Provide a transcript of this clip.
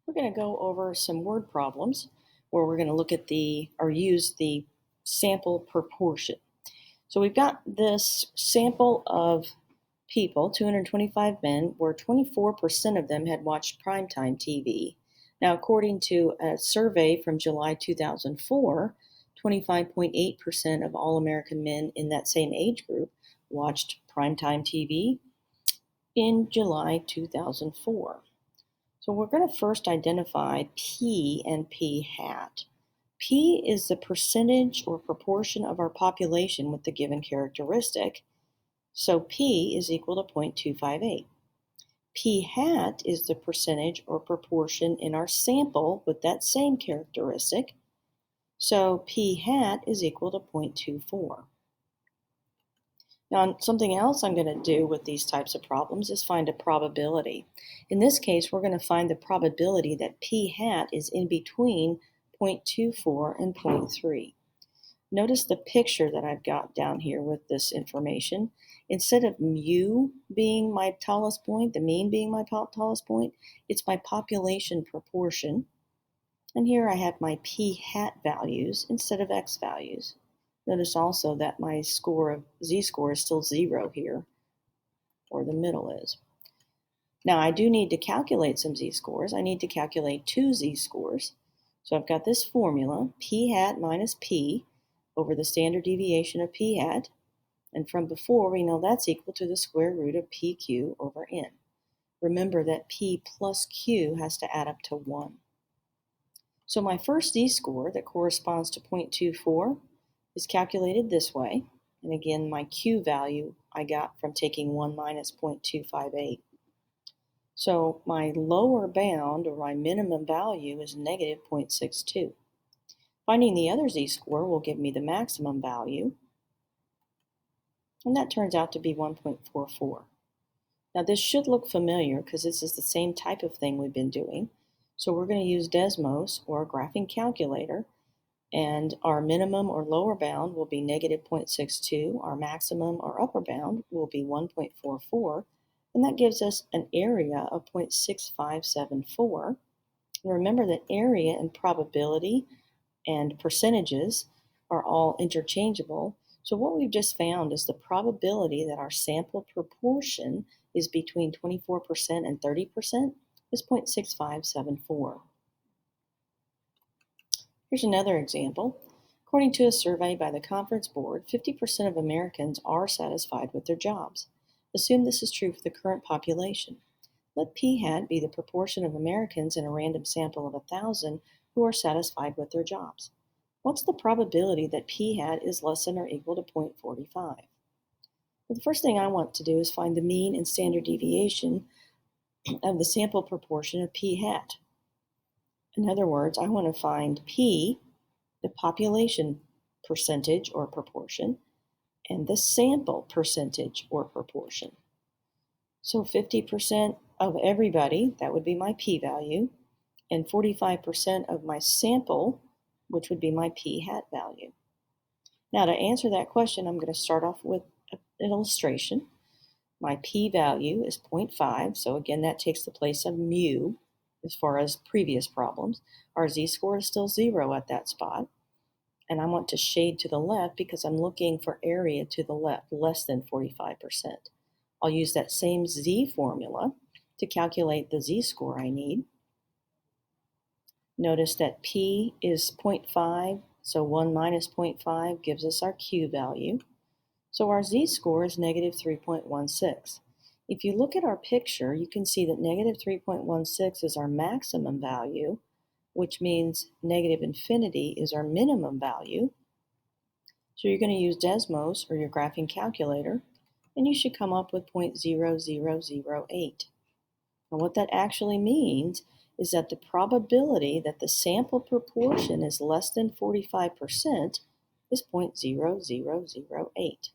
We're going to go over some word problems where we're going to look at or use the sample proportion. So we've got this sample of people, 225 men, where 24% of them had watched primetime TV. Now, according to a survey from July 2004, 25.8% of all American men in that same age group watched primetime TV in July 2004. So we're going to first identify P and P hat. P is the percentage or proportion of our population with the given characteristic. So P is equal to 0.258. P hat is the percentage or proportion in our sample with that same characteristic. So P hat is equal to 0.24. Now, something else I'm going to do with these types of problems is find a probability. In this case, we're going to find the probability that P hat is in between 0.24 and 0.3. Notice the picture that I've got down here with this information. Instead of mu being my tallest point, the mean being my tallest point, it's my population proportion. And here I have my P hat values instead of X values. Notice also that my z-score is still 0 here, or the middle is. Now I do need to calculate some z-scores. I need to calculate two z-scores. So I've got this formula, P hat minus P over the standard deviation of P hat. And from before, we know that's equal to the square root of PQ over N. Remember that P plus Q has to add up to 1. So my first z-score that corresponds to 0.24 is calculated this way. And again, my Q value I got from taking 1 minus 0.258. So my lower bound, or my minimum value, is negative 0.62. Finding the other z-score will give me the maximum value, and that turns out to be 1.44. Now this should look familiar because this is the same type of thing we've been doing. So we're going to use Desmos or a graphing calculator, and our minimum or lower bound will be negative 0.62. Our maximum or upper bound will be 1.44, and that gives us an area of 0.6574. And remember that area and probability and percentages are all interchangeable. So what we've just found is the probability that our sample proportion is between 24% and 30% is 0.6574. Here's another example. According to a survey by the Conference Board, 50% of Americans are satisfied with their jobs. Assume this is true for the current population. Let P hat be the proportion of Americans in a random sample of 1,000 who are satisfied with their jobs. What's the probability that P hat is less than or equal to 0.45? Well, the first thing I want to do is find the mean and standard deviation of the sample proportion of P hat. In other words, I want to find P, the population percentage or proportion, and the sample percentage or proportion. So 50% of everybody, that would be my P-value, and 45% of my sample, which would be my P hat value. Now to answer that question, I'm going to start off with an illustration. My P-value is 0.5, so again that takes the place of mu as far as previous problems. Our z-score is still 0 at that spot, and I want to shade to the left because I'm looking for area to the left, less than 45%. I'll use that same z formula to calculate the z-score I need. Notice that P is 0.5, so 1 minus 0.5 gives us our Q value. So our z-score is negative 3.16. If you look at our picture, you can see that negative 3.16 is our maximum value, which means negative infinity is our minimum value. So you're going to use Desmos or your graphing calculator, and you should come up with 0.0008. And what that actually means is that the probability that the sample proportion is less than 45% is 0.0008.